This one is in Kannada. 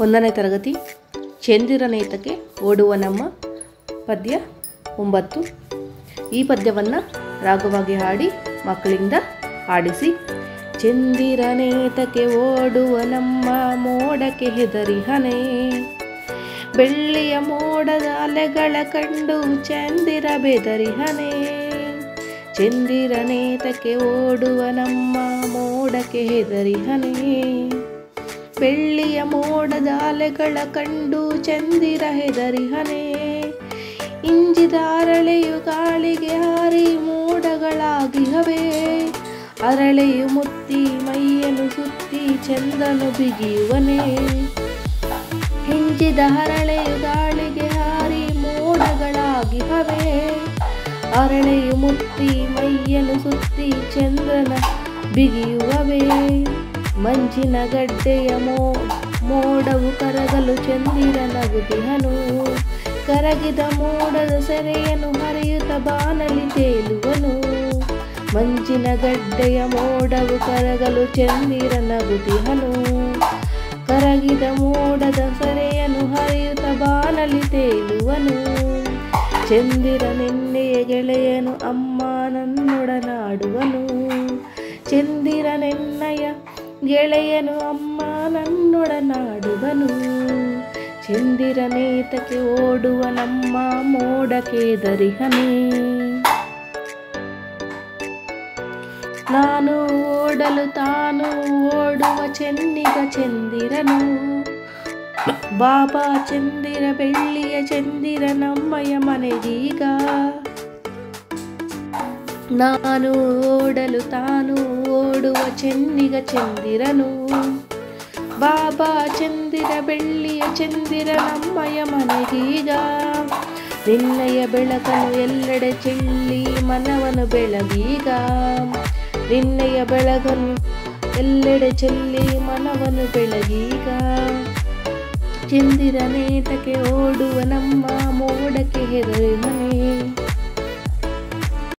1ನೇ ತರಗತಿ ಚಂದಿರನೇತಕ್ಕೆ ಓಡುವ ನಮ್ಮ ಪದ್ಯ 9. ಈ ಪದ್ಯವನ್ನು ರಾಗವಾಗಿ ಹಾಡಿ ಮಕ್ಕಳಿಂದ ಹಾಡಿಸಿ. ಚಂದಿರನೇತಕ್ಕೆ ಓಡುವ ನಮ್ಮ ಮೋಡಕ್ಕೆ ಹೆದರಿಹನೆ, ಬೆಳ್ಳಿಯ ಮೋಡದ ಅಲೆಗಳ ಕಂಡು ಚಂದಿರ ಬೆದರಿಹನೆ. ಚಂದಿರನೇತಕ್ಕೆ ಓಡುವ ನಮ್ಮ ಮೋಡಕ್ಕೆ ಹೆದರಿಹನೆ, ಬೆಳ್ಳಿಯ ಮೋಡದ ಅಲೆಗಳ ಕಂಡು ಚಂದಿರ ಹೆದರಿಹನೆ. ಇಂಜಿದ ಅರಳೆಯು ಗಾಳಿಗೆ ಹಾರಿ ಮೋಡಗಳಾಗಿಹವೆ, ಅರಳೆಯು ಮುತ್ತಿ ಮೈಯನ್ನು ಸುತ್ತಿ ಚಂದ್ರನು ಬಿಗಿಯುವನೆ. ಹಿಂಜಿದ ಹರಳೆಯು ಗಾಳಿಗೆ ಹಾರಿ ಮೋಡಗಳಾಗಿಹವೆ, ಅರಳೆಯು ಮುತ್ತಿ ಮೈಯನ್ನು ಸುತ್ತಿ ಚಂದ್ರನ ಬಿಗಿಯುವವೆ. ಮಂಜಿನ ಗಡ್ಡೆಯ ಮೋಡವು ಕರಗಲು ಚಂದಿರ ನಗುತಿಹನು, ಕರಗಿದ ಮೋಡದ ಸೆರೆಯನ್ನು ಹರಿಯುತ್ತ ಬಾನಲಿ ತೇಲುವನು. ಮಂಜಿನ ಗಡ್ಡೆಯ ಮೋಡವು ಕರಗಲು ಚಂದಿರ ನಗುತಿಹನು, ಕರಗಿದ ಮೋಡದ ಸೆರೆಯನ್ನು ಹರಿಯುತ್ತ ಬಾನಲಿ ತೇಲುವನು. ಚಂದಿರ ನಿನ್ನೆಯ ಗೆಳೆಯನು ಅಮ್ಮ ನನ್ನೊಡನಾಡುವನು, ಚಂದಿರ ನಿನ್ನಯ ಗೆಳೆಯನು ಅಮ್ಮ ನನ್ನೊಡನಾಡುವನು. ಚಂದಿರನೇತಕ್ಕೆ ಓಡುವ ನಮ್ಮ ಮೋಡಕ್ಕೆ ಹೆದರಿಹನೆ, ನಾನು ಓಡಲು ತಾನು ಓಡುವ ಚೆನ್ನಿಗ ಚಂದಿರನು. ಬಾಬಾ ಚಂದಿರ ಬೆಳ್ಳಿಯ ಚಂದಿರ ನಮ್ಮಯ ಮನೆಗೀಗ, ನಾನು ಓಡಲು ತಾನು ಓಡುವ ಚೆನ್ನಿಗ ಚಂದಿರನು. ಬಾಬಾ ಚಂದಿರ ಬೆಳ್ಳಿಯ ಚಂದಿರ ನಮ್ಮಯ ಮನೆಗೀಗ, ನಿನ್ನಯ ಬೆಳಕನ್ನು ಎಲ್ಲೆಡೆ ಚೆಲ್ಲಿ ಮನವನು ಬೆಳಗೀಗ. ನಿನ್ನಯ ಬೆಳಕನ್ನು ಎಲ್ಲೆಡೆ ಚೆಲ್ಲಿ ಮನವನು ಬೆಳಗೀಗ. ಚಂದಿರನೇತಕ್ಕೆ ಓಡುವ ನಮ್ಮ ಮೋಡಕ್ಕೆ ಹೆದರಿಹನೆ.